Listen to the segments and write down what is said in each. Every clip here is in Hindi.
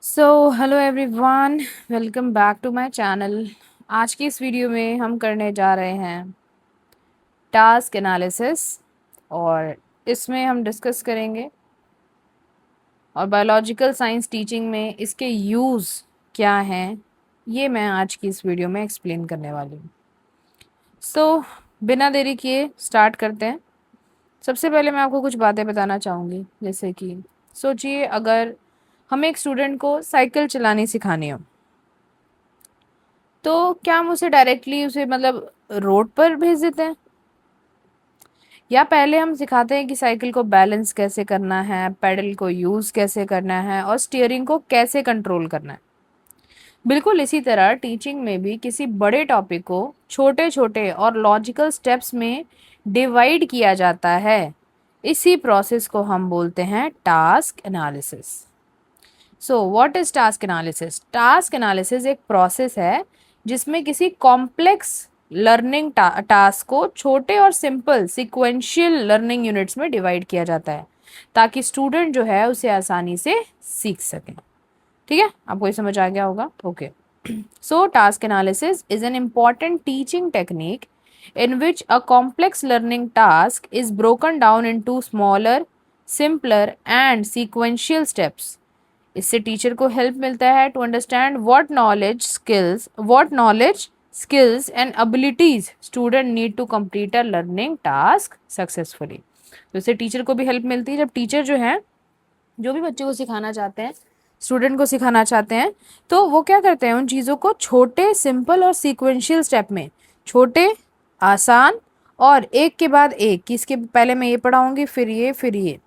So hello everyone, welcome back to my channel. आज की इस वीडियो में हम करने जा रहे हैं टास्क एनालिसिस, और इसमें हम डिस्कस करेंगे और बायोलॉजिकल साइंस टीचिंग में इसके यूज़ क्या हैं, ये मैं आज की इस वीडियो में एक्सप्लेन करने वाली हूँ। बिना देरी किए स्टार्ट करते हैं। सबसे पहले मैं आपको कुछ बातें बताना चाहूँगी, जैसे कि सोचिए अगर हमें एक स्टूडेंट को साइकिल चलानी सिखानी हो, तो क्या हम उसे डायरेक्टली उसे मतलब रोड पर भेज देते हैं, या पहले हम सिखाते हैं कि साइकिल को बैलेंस कैसे करना है, पेडल को यूज़ कैसे करना है और स्टीयरिंग को कैसे कंट्रोल करना है। बिल्कुल इसी तरह टीचिंग में भी किसी बड़े टॉपिक को छोटे छोटे और लॉजिकल स्टेप्स में डिवाइड किया जाता है। इसी प्रोसेस को हम बोलते हैं task analysis. So what is task analysis? Task analysis एक प्रोसेस है जिसमें किसी कॉम्प्लेक्स लर्निंग टास्क को छोटे और सिंपल सिक्वेंशियल लर्निंग यूनिट्स में डिवाइड किया जाता है, ताकि स्टूडेंट जो है उसे आसानी से सीख सकें। ठीक है, आपको ये समझ आ गया होगा? Okay. So task analysis is an important teaching technique in which a complex learning task is broken down into smaller, simpler and sequential steps. इससे टीचर को हेल्प मिलता है to understand what knowledge skills and abilities student need to complete a learning task successfully. तो इससे टीचर को भी हेल्प मिलती है। जब टीचर जो है जो भी बच्चे को सिखाना चाहते हैं, स्टूडेंट को सिखाना चाहते हैं, तो वो क्या करते हैं, उन चीज़ों को छोटे सिंपल और सीक्वेंशियल स्टेप में, छोटे आसान और एक के बाद एक, कि इसके पहले मैं ये पढ़ाऊंगी फिर ये।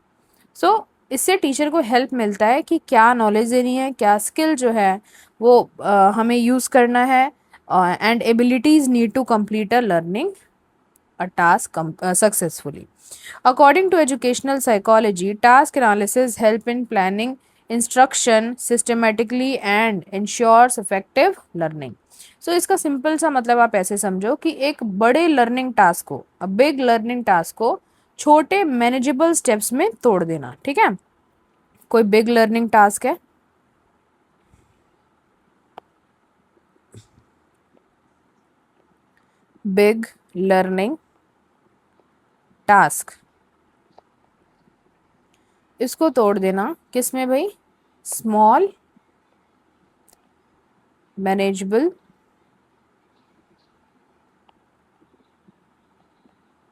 इससे टीचर को हेल्प मिलता है कि क्या नॉलेज देनी है, क्या स्किल जो है वो हमें यूज़ करना है, and abilities need to complete a learning a task successfully. According to educational psychology, task analysis help in planning instruction systematically and ensures effective learning. इसका सिंपल सा मतलब आप ऐसे समझो कि एक बड़े लर्निंग टास्क को, बिग लर्निंग टास्क को छोटे मैनेजेबल स्टेप्स में तोड़ देना। ठीक है, कोई बिग लर्निंग टास्क है, बिग लर्निंग टास्क, इसको तोड़ देना किस में भाई? स्मॉल मैनेजेबल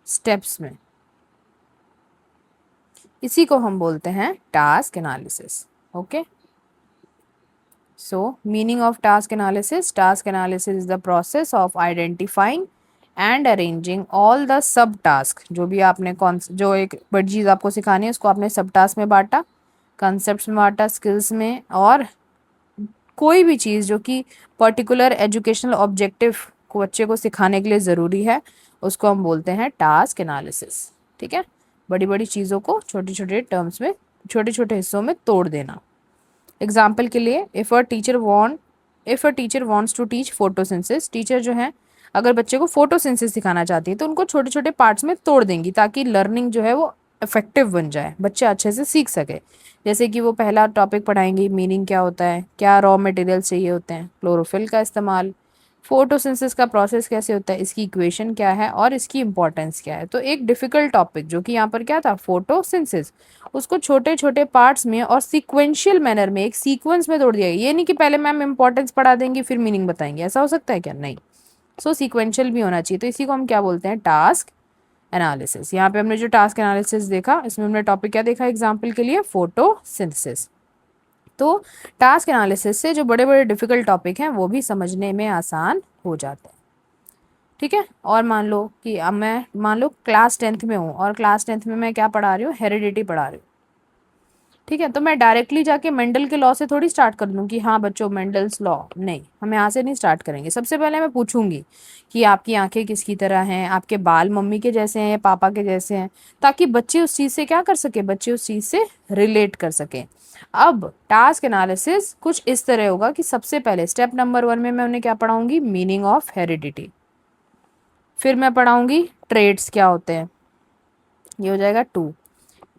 स्टेप्स में। इसी को हम बोलते हैं task analysis. Okay, so meaning of task analysis: task analysis is the process of identifying and arranging all the sub task. जो भी आपने जो एक बड़ी चीज़ आपको सिखानी है उसको आपने सब टास्क में बांटा, कंसेप्ट में बांटा, स्किल्स में, और कोई भी चीज़ जो कि पर्टिकुलर एजुकेशनल ऑब्जेक्टिव को बच्चे को सिखाने के लिए ज़रूरी है, उसको हम बोलते हैं टास्क एनालिसिस। ठीक है, बड़ी बड़ी चीज़ों को छोटे छोटे टर्म्स में, छोटे छोटे हिस्सों में तोड़ देना। एग्जाम्पल के लिए, if a teacher wants to teach photosynthesis, teacher जो है अगर बच्चे को फोटोसिंथेसिस सिखाना चाहती है तो उनको छोटे छोटे पार्ट्स में तोड़ देंगी, ताकि लर्निंग जो है वो इफेक्टिव बन जाए, बच्चे अच्छे से सीख सके। जैसे कि वो पहला टॉपिक पढ़ाएंगी, मीनिंग क्या होता है, क्या रॉ मटेरियल चाहिए होते हैं, क्लोरोफिल का इस्तेमाल, फोटोसिंथेसिस का प्रोसेस कैसे होता है, इसकी इक्वेशन क्या है और इसकी इंपॉर्टेंस क्या है। तो एक डिफिकल्ट टॉपिक जो कि यहाँ पर क्या था, फोटोसिंथेसिस, उसको छोटे छोटे पार्ट्स में और सीक्वेंशियल मैनर में, एक सीक्वेंस में तोड़ दिया गया। ये नहीं कि पहले मैम इंपॉर्टेंस पढ़ा देंगी फिर मीनिंग बताएंगे, ऐसा हो सकता है क्या? नहीं। सीक्वेंशियल भी होना चाहिए। तो इसी को हम क्या बोलते हैं? Task analysis. यहाँ पे हमने जो टास्क एनालिसिस देखा, इसमें हमने टॉपिक क्या देखा एग्जाम्पल के लिए? फोटोसिंथेसिस। तो टास्क एनालिसिस से जो बड़े बड़े डिफिकल्ट टॉपिक हैं वो भी समझने में आसान हो जाते हैं। ठीक है, और मान लो कि अब मैं मान लो क्लास 10th में हूँ, और क्लास 10th में मैं क्या पढ़ा रही हूँ? हेरिडिटी पढ़ा रही हूँ। ठीक है, तो मैं डायरेक्टली जाके मेंडल के लॉ से थोड़ी स्टार्ट कर दूँ कि हाँ बच्चों मेंडल्स लॉ, नहीं, हम यहाँ से नहीं स्टार्ट करेंगे। सबसे पहले मैं पूछूंगी कि आपकी आंखें किसकी तरह हैं, आपके बाल मम्मी के जैसे हैं या पापा के जैसे हैं, ताकि बच्चे उस चीज़ से क्या कर सके, बच्चे उस चीज़ से रिलेट कर सकें। अब टास्क एनालिसिस कुछ इस तरह होगा कि सबसे पहले स्टेप नंबर 1 में मैं उन्हें क्या पढ़ाऊंगी? Meaning of heredity. फिर मैं पढ़ाऊंगी ट्रेड्स क्या होते हैं, ये हो जाएगा 2।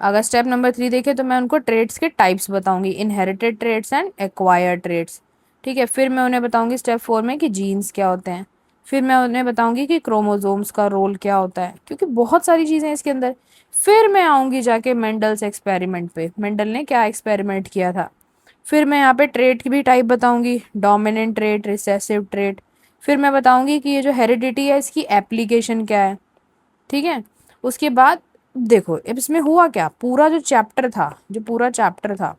अगर स्टेप नंबर 3 देखें तो मैं उनको ट्रेड्स के टाइप्स बताऊंगी, inherited traits and acquired traits. ठीक है, फिर मैं उन्हें बताऊंगी स्टेप 4 में कि जीन्स क्या होते हैं। फिर मैं उन्हें बताऊंगी कि क्रोमोसोम्स का रोल क्या होता है, क्योंकि बहुत सारी चीज़ें हैं इसके अंदर। फिर मैं आऊंगी जाके मेंडल्स एक्सपेरिमेंट पे, मेंडल ने क्या एक्सपेरिमेंट किया था। फिर मैं यहाँ पे ट्रेड की भी टाइप बताऊंगी, डोमिनेंट ट्रेड, रिसेसिव ट्रेड। फिर मैं बताऊंगी कि ये जो हेरिडिटी है इसकी एप्लीकेशन क्या है। ठीक है, उसके बाद देखो अब इसमें हुआ क्या, पूरा जो चैप्टर था, जो पूरा चैप्टर था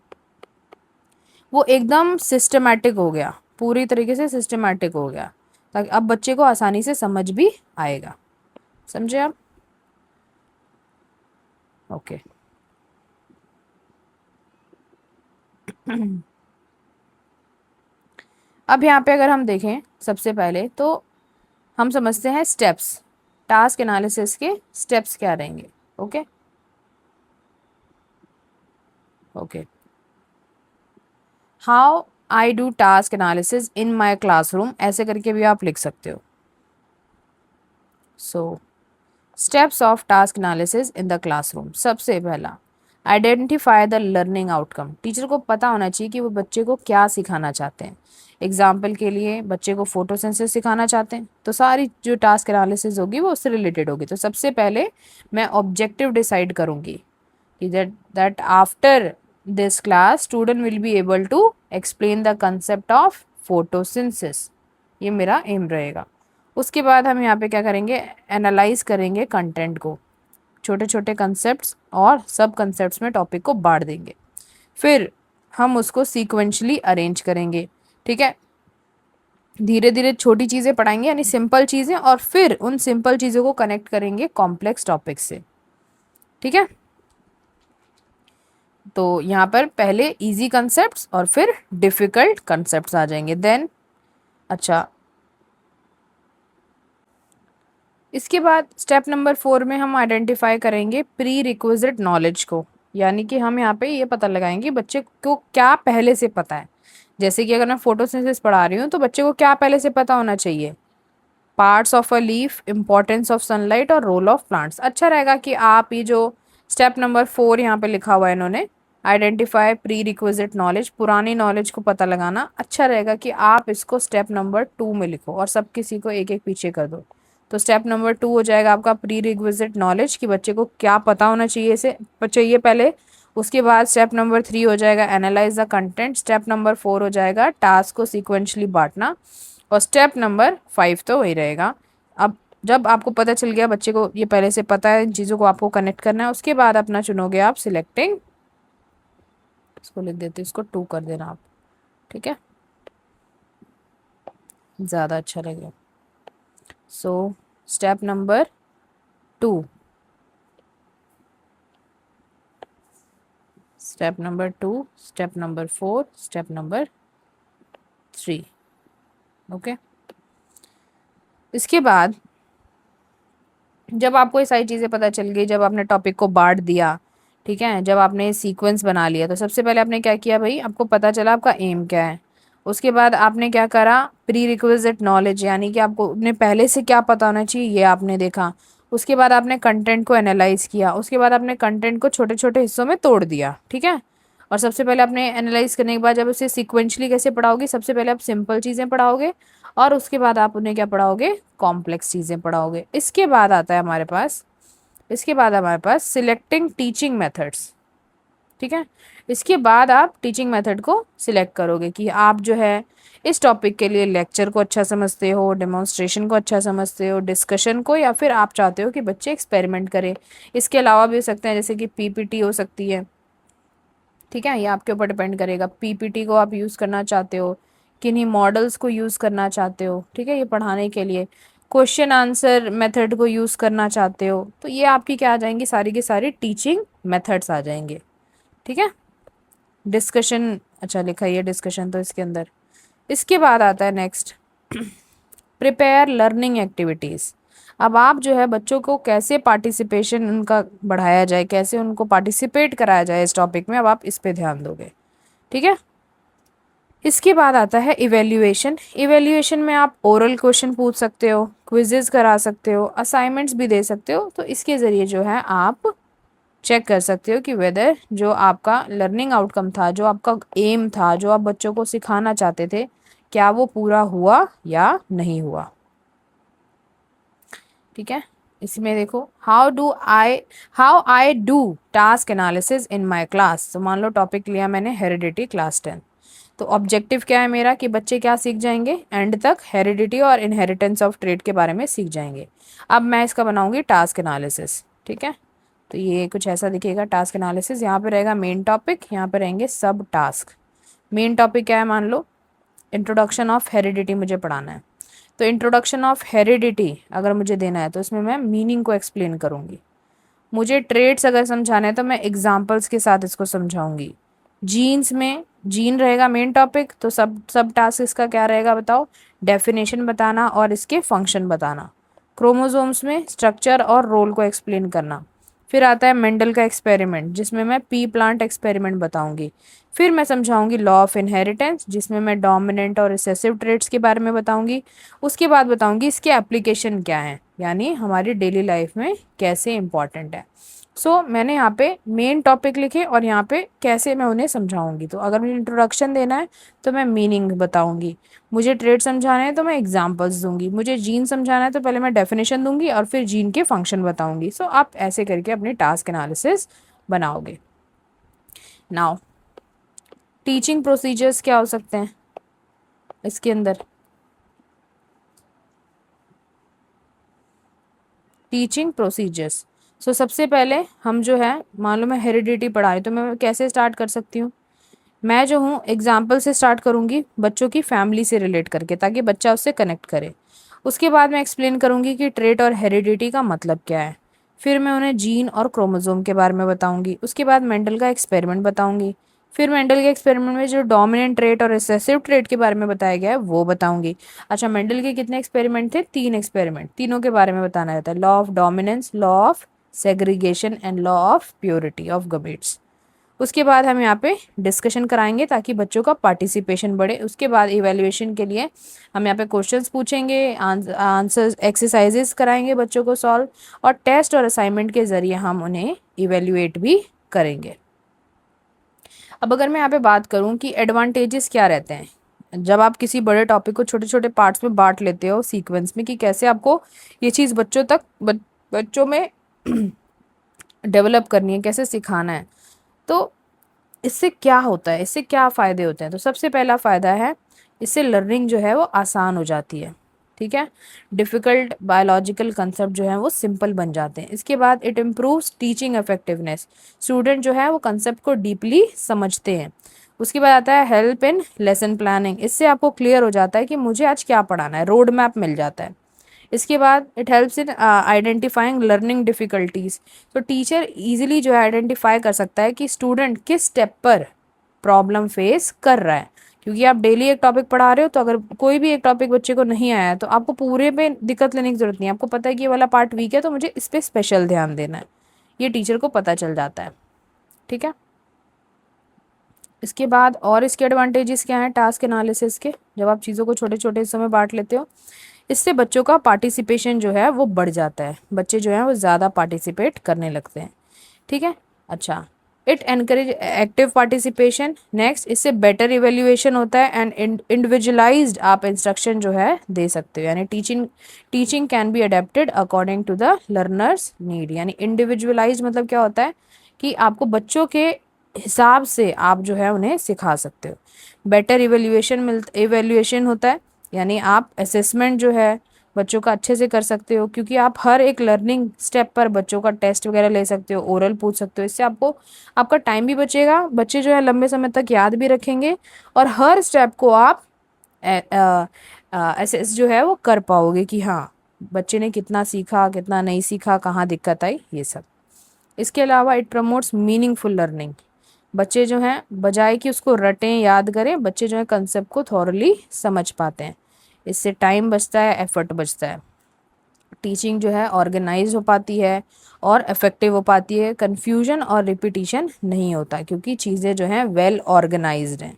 वो एकदम सिस्टमेटिक हो गया, पूरी तरीके से सिस्टमेटिक हो गया, ताकि अब बच्चे को आसानी से समझ भी आएगा। समझे आप? ओके। अब यहाँ पे अगर हम देखें सबसे पहले तो हम समझते हैं स्टेप्स, टास्क एनालिसिस के स्टेप्स क्या रहेंगे। Okay okay. How I do task analysis in my classroom, ऐसे करके भी आप लिख सकते हो। So steps of task analysis in the classroom. सबसे पहला, identify the learning outcome. Teacher को पता होना चाहिए कि वो बच्चे को क्या सिखाना चाहते हैं। एग्जाम्पल के लिए बच्चे को फोटोसिंथेसिस सिखाना चाहते हैं तो सारी जो टास्क एनालिसिस होगी वो उससे रिलेटेड होगी। तो सबसे पहले मैं ऑब्जेक्टिव डिसाइड करूंगी कि that after this class student will be able to explain the concept of photosynthesis, ये मेरा एम रहेगा। उसके बाद हम यहाँ पे क्या करेंगे, एनालाइज करेंगे कंटेंट को, छोटे छोटे कंसेप्ट्स और सब कंसेप्ट्स में टॉपिक को बांट देंगे। फिर हम उसको सीक्वेंशली अरेंज करेंगे। ठीक है, धीरे धीरे छोटी चीज़ें पढ़ाएंगे यानी सिंपल चीज़ें, और फिर उन सिंपल चीज़ों को कनेक्ट करेंगे कॉम्प्लेक्स टॉपिक से। ठीक है, तो यहाँ पर पहले इजी कंसेप्ट्स और फिर डिफिकल्ट कंसेप्ट्स आ जाएंगे। देन अच्छा, इसके बाद स्टेप नंबर 4 में हम आइडेंटिफाई करेंगे प्री रिक्विजिट नॉलेज को, यानी कि हम यहाँ पे ये पता लगाएंगे बच्चे को क्या पहले से पता है। जैसे कि अगर मैं फोटोसिंथेसिस पढ़ा रही हूँ तो बच्चे को क्या पहले से पता होना चाहिए, parts of a leaf, importance of sunlight और रोल ऑफ प्लांट्स। अच्छा रहेगा कि आप ये जो स्टेप नंबर 4 यहाँ पे लिखा हुआ है इन्होंने, आइडेंटिफाई प्री रिक्विजिट नॉलेज, पुरानी नॉलेज को पता लगाना, अच्छा रहेगा कि आप इसको स्टेप नंबर 2 में लिखो और सब किसी को एक एक पीछे कर दो। तो स्टेप नंबर 2 हो जाएगा आपका प्री रिक्विजिट नॉलेज, कि बच्चे को क्या पता होना चाहिए पहले। उसके बाद स्टेप नंबर 3 हो जाएगा analyse the content. Step number 4 हो जाएगा टास्क को सीक्वेंशली बांटना। और स्टेप नंबर 5 तो वही रहेगा। अब जब आपको पता चल गया, बच्चे को ये पहले से पता है, इन चीज़ों को आपको कनेक्ट करना है, उसके बाद अपना चुनोगे आप सिलेक्टिंग, इसको लिख देते, इसको 2 कर देना आप। ठीक है, ज़्यादा अच्छा लगेगा। So step number 2, step number 2, step number 4, step number 3। Okay, इसके बाद जब आपको ये सारी चीज़ें पता चल गई, जब आपने टॉपिक को बांट दिया, ठीक है, जब आपने सीक्वेंस बना लिया, तो सबसे पहले आपने क्या किया भाई, आपको पता चला आपका एम क्या है। उसके बाद आपने क्या करा, प्री रिक्विजिट नॉलेज, यानी कि आपको अपने पहले से क्या पता होना चाहिए ये आपने देखा। उसके बाद आपने कंटेंट को एनालाइज किया, उसके बाद आपने कंटेंट को छोटे छोटे हिस्सों में तोड़ दिया। ठीक है, और सबसे पहले आपने एनालाइज करने के बाद जब उसे सिक्वेंशली कैसे पढ़ाओगे, सबसे पहले आप सिंपल चीज़ें पढ़ाओगे और उसके बाद आप उन्हें क्या पढ़ाओगे, कॉम्प्लेक्स चीज़ें पढ़ाओगे। इसके बाद आता है हमारे पास, इसके बाद हमारे पास सिलेक्टिंग टीचिंग मेथड्स। ठीक है, इसके बाद आप टीचिंग मेथड को सिलेक्ट करोगे कि आप जो है इस टॉपिक के लिए लेक्चर को अच्छा समझते हो, डेमोन्स्ट्रेशन को अच्छा समझते हो, डिस्कशन को, या फिर आप चाहते हो कि बच्चे एक्सपेरिमेंट करें। इसके अलावा भी हो सकते हैं, जैसे कि पीपीटी हो सकती है। ठीक है, ये आपके ऊपर डिपेंड करेगा, पीपीटी को आप यूज़ करना चाहते हो, किन्हीं मॉडल्स को यूज़ करना चाहते हो। ठीक है, ये पढ़ाने के लिए क्वेश्चन आंसर मेथड को यूज़ करना चाहते हो, तो ये आपकी क्या आ जाएंगी, सारी की सारी टीचिंग मेथड्स आ जाएंगे। ठीक है, डिस्कशन, अच्छा लिखा ही है डिस्कशन तो इसके अंदर। इसके बाद आता है नेक्स्ट, प्रिपेयर लर्निंग एक्टिविटीज़। अब आप जो है बच्चों को कैसे पार्टिसिपेशन उनका बढ़ाया जाए, कैसे उनको पार्टिसिपेट कराया जाए इस टॉपिक में, अब आप इस पे ध्यान दोगे। ठीक है, इसके बाद आता है इवेल्युएशन। इवेल्युएशन में आप ओरल क्वेश्चन पूछ सकते हो, क्विजेज करा सकते हो, असाइनमेंट्स भी दे सकते हो। तो इसके ज़रिए जो है आप चेक कर सकते हो कि वेदर जो आपका लर्निंग आउटकम था, जो आपका एम था, जो आप बच्चों को सिखाना चाहते थे, क्या वो पूरा हुआ या नहीं हुआ। ठीक है, इसमें देखो how I do task analysis in my class. तो मान लो टॉपिक लिया मैंने हेरिडिटी क्लास 10, तो ऑब्जेक्टिव क्या है मेरा कि बच्चे क्या सीख जाएंगे, एंड तक हेरिडिटी और इनहेरिटेंस ऑफ ट्रेट के बारे में सीख जाएंगे। अब मैं इसका बनाऊंगी टास्क एनालिसिस। ठीक है, तो ये कुछ ऐसा दिखेगा टास्क एनालिसिस। यहाँ पे रहेगा मेन टॉपिक, यहाँ पे रहेंगे सब टास्क। मेन टॉपिक क्या है, मान लो इंट्रोडक्शन ऑफ हेरिडिटी मुझे पढ़ाना है, तो इंट्रोडक्शन ऑफ हेरिडिटी अगर मुझे देना है तो इसमें मैं मीनिंग को एक्सप्लेन करूंगी। मुझे ट्रेड्स अगर समझाना है तो मैं एग्जांपल्स के साथ इसको समझाऊंगी। जीन्स में जीन रहेगा मेन टॉपिक, तो सब सब टास्क इसका क्या रहेगा बताओ, डेफिनेशन बताना और इसके फंक्शन बताना। क्रोमोसोम्स में स्ट्रक्चर और रोल को एक्सप्लेन करना। फिर आता है मेंडल का एक्सपेरिमेंट, जिसमें मैं पी प्लांट एक्सपेरिमेंट बताऊंगी। फिर मैं समझाऊंगी लॉ ऑफ इनहेरिटेंस, जिसमें मैं डोमिनेंट और रिसेसिव ट्रेट्स के बारे में बताऊंगी। उसके बाद बताऊंगी इसके एप्लीकेशन क्या है, यानी हमारी डेली लाइफ में कैसे इंपॉर्टेंट है। मैंने यहाँ पे मेन टॉपिक लिखे और यहाँ पे कैसे मैं उन्हें समझाऊंगी। तो अगर मुझे इंट्रोडक्शन देना है तो मैं मीनिंग बताऊंगी, मुझे ट्रेड समझाना है तो मैं एग्जांपल्स दूंगी, मुझे जीन समझाना है तो पहले मैं डेफिनेशन दूंगी और फिर जीन के फंक्शन बताऊंगी। आप ऐसे करके अपनी टास्क एनालिसिस बनाओगे। नाउ टीचिंग प्रोसीजर्स क्या हो सकते हैं इसके अंदर। टीचिंग प्रोसीजर्स, सबसे पहले हम जो है, मान लो मैं हेरिडिटी पढ़ा रही तो मैं कैसे स्टार्ट कर सकती हूँ। मैं जो हूँ एग्जाम्पल से स्टार्ट करूँगी, बच्चों की फैमिली से रिलेट करके, ताकि बच्चा उससे कनेक्ट करे। उसके बाद मैं एक्सप्लेन करूँगी कि ट्रेट और हेरिडिटी का मतलब क्या है। फिर मैं उन्हें जीन और क्रोमोसोम के बारे में बताऊँगी। उसके बाद मेंडल का एक्सपेरिमेंट बताऊँगी। फिर मेंडल के एक्सपेरिमेंट में जो डोमिनेंट ट्रेट और रिसेसिव ट्रेट के बारे में बताया गया है वो बताऊंगी। अच्छा, मेंडल के कितने एक्सपेरिमेंट थे, 3 एक्सपेरिमेंट, तीनों के बारे में बताना रहता है। Law of dominance, law of segregation and law of purity of gametes. उसके बाद हम यहाँ पे डिस्कशन कराएंगे ताकि बच्चों का पार्टिसिपेशन बढ़े। उसके बाद इवैल्यूएशन के लिए हम यहाँ पे क्वेश्चंस पूछेंगे, आंसर्स एक्सरसाइजेस कराएंगे बच्चों को सॉल्व, और टेस्ट और असाइनमेंट के ज़रिए हम उन्हें इवैल्यूएट भी करेंगे। अब अगर मैं यहाँ पे बात करूँ कि एडवांटेजेस क्या रहते हैं जब आप किसी बड़े टॉपिक को छोटे छोटे पार्ट्स में बांट लेते हो सीक्वेंस में, कि कैसे आपको ये चीज़ बच्चों में डेवलप करनी है, कैसे सिखाना है, तो इससे क्या होता है, इससे क्या फ़ायदे होते हैं। तो सबसे पहला फ़ायदा है, इससे लर्निंग जो है वो आसान हो जाती है। ठीक है, डिफ़िकल्ट बायोलॉजिकल कंसेप्ट जो है वो सिंपल बन जाते हैं। इसके बाद it improves teaching effectiveness, student जो है वो कंसेप्ट को डीपली समझते हैं। उसके बाद आता है हेल्प इन लेसन प्लानिंग, इससे आपको क्लियर हो जाता है कि मुझे आज क्या पढ़ाना है, रोड मैप मिल जाता है। इसके बाद it helps in identifying learning difficulties, तो टीचर इजीली जो है आइडेंटिफाई कर सकता है कि स्टूडेंट किस स्टेप पर प्रॉब्लम फेस कर रहा है। क्योंकि आप डेली एक टॉपिक पढ़ा रहे हो, तो अगर कोई भी एक टॉपिक बच्चे को नहीं आया है तो आपको पूरे पे दिक्कत लेने की ज़रूरत नहीं है। आपको पता है कि ये वाला पार्ट वीक है तो मुझे इस पर स्पेशल ध्यान देना है, ये टीचर को पता चल जाता है। ठीक है, इसके बाद और इसके एडवांटेजेस क्या हैं टास्क एनालिसिस के, जब आप चीज़ों को छोटे छोटे हिस्सों में बांट लेते हो, इससे बच्चों का पार्टिसिपेशन जो है वो बढ़ जाता है, बच्चे जो हैं वो ज़्यादा पार्टिसिपेट करने लगते हैं। ठीक है, अच्छा, it encourage active participation. Next, इससे बेटर इवेल्युएशन होता है एंड इंडिविजुअलाइज्ड आप इंस्ट्रक्शन जो है दे सकते हो, यानी teaching can be adapted according to the learners need. यानी इंडिविजुअलाइज्ड मतलब क्या होता है कि आपको बच्चों के हिसाब से आप जो है उन्हें सिखा सकते हो। बेटर इवेल्युएशन होता है, यानी आप असेसमेंट जो है बच्चों का अच्छे से कर सकते हो, क्योंकि आप हर एक लर्निंग स्टेप पर बच्चों का टेस्ट वगैरह ले सकते हो, ओरल पूछ सकते हो। इससे आपको आपका टाइम भी बचेगा, बच्चे जो है लंबे समय तक याद भी रखेंगे, और हर स्टेप को आप असेस जो है वो कर पाओगे कि हाँ बच्चे ने कितना सीखा, कितना नहीं सीखा, कहाँ दिक्कत आई, ये सब। इसके अलावा इट प्रमोट्स मीनिंगफुल लर्निंग, बच्चे जो हैं बजाय कि उसको रटें याद करें, बच्चे जो है कंसेप्ट को थॉरली समझ पाते हैं। इससे टाइम बचता है, एफर्ट बचता है, टीचिंग जो है ऑर्गेनाइज हो पाती है और इफ़ेक्टिव हो पाती है, कन्फ्यूजन और रिपीटिशन नहीं होता क्योंकि चीज़ें जो हैं वेल ऑर्गेनाइज्ड हैं।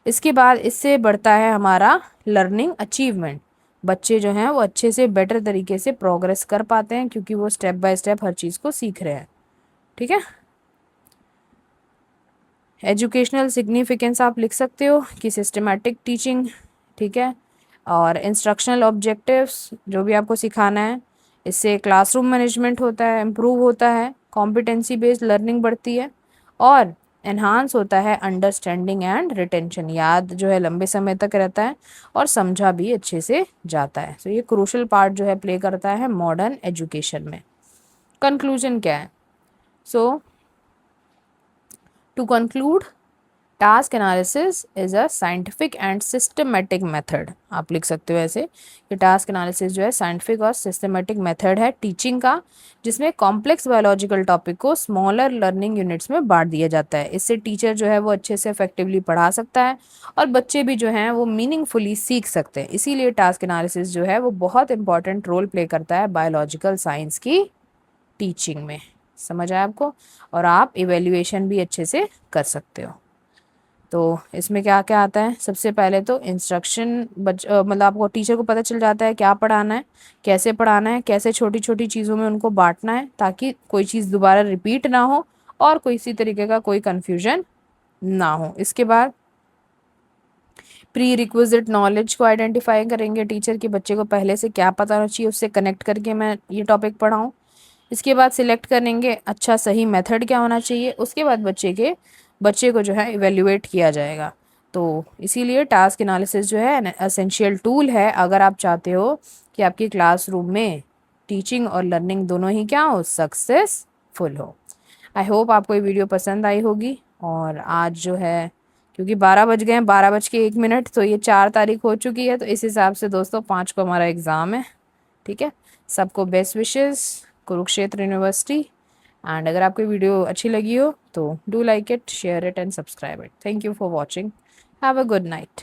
इसके बाद इससे बढ़ता है हमारा लर्निंग अचीवमेंट, बच्चे जो हैं वो अच्छे से बेटर तरीके से प्रोग्रेस कर पाते हैं क्योंकि वो स्टेप बाय स्टेप हर चीज़ को सीख रहे हैं। ठीक है। एजुकेशनल सिग्निफिकेंस आप लिख सकते हो कि सिस्टमेटिक टीचिंग, ठीक है। और इंस्ट्रक्शनल ऑब्जेक्टिव्स, जो भी आपको सिखाना है, इससे क्लासरूम मैनेजमेंट होता है, इम्प्रूव होता है, कॉम्पिटेंसी बेस्ड लर्निंग बढ़ती है, और एनहांस होता है अंडरस्टैंडिंग एंड रिटेंशन, याद जो है लंबे समय तक रहता है और समझा भी अच्छे से जाता है। तो ये क्रूशल पार्ट जो है प्ले करता है मॉडर्न एजुकेशन में। कंक्लूजन क्या है? So to conclude, task analysis is a scientific and systematic method, आप लिख सकते हो ऐसे कि टास्क एनालिसिस जो है साइंटिफिक और सिस्टमेटिक मेथड है टीचिंग का, जिसमें कॉम्प्लेक्स बायोलॉजिकल टॉपिक को स्मॉलर लर्निंग यूनिट्स में बांट दिया जाता है। इससे टीचर जो है वो अच्छे से इफेक्टिवली पढ़ा सकता है और बच्चे भी जो हैं वो मीनिंगफुली सीख सकते हैं। इसीलिए टास्क एनालिसिस जो है वो बहुत इंपॉर्टेंट रोल प्ले करता है बायोलॉजिकल साइंस की टीचिंग में। समझ आया आपको? और आप इवेल्युएशन भी अच्छे से कर सकते हो। तो इसमें क्या क्या आता है? सबसे पहले तो इंस्ट्रक्शन मतलब आपको टीचर को पता चल जाता है क्या पढ़ाना है, कैसे पढ़ाना है, कैसे छोटी छोटी चीज़ों में उनको बांटना है ताकि कोई चीज़ दोबारा रिपीट ना हो और कोई इसी तरीके का कोई कन्फ्यूजन ना हो। इसके बाद प्री रिक्विजिट नॉलेज को आइडेंटिफाई करेंगे टीचर कि बच्चे को पहले से क्या पता होना चाहिए, उससे कनेक्ट करके मैं ये टॉपिक पढ़ाऊँ। इसके बाद सिलेक्ट करेंगे अच्छा सही मेथड क्या होना चाहिए। उसके बाद बच्चे को जो है इवेल्युएट किया जाएगा। तो इसीलिए टास्क एनालिसिस जो है एसेंशियल टूल है अगर आप चाहते हो कि आपकी क्लासरूम में टीचिंग और लर्निंग दोनों ही क्या हो, सक्सेसफुल हो। आई होप आपको ये वीडियो पसंद आई होगी। और आज जो है क्योंकि 12 बज गए हैं, 12:01, तो ये 4 तारीख हो चुकी है, तो इस हिसाब से दोस्तों 5 को हमारा एग्ज़ाम है। ठीक है, सबको best wishes, Kurukshetra university. And अगर आपको वीडियो अच्छी लगी हो तो do like it, share it and subscribe it. Thank you for watching. Have a good night.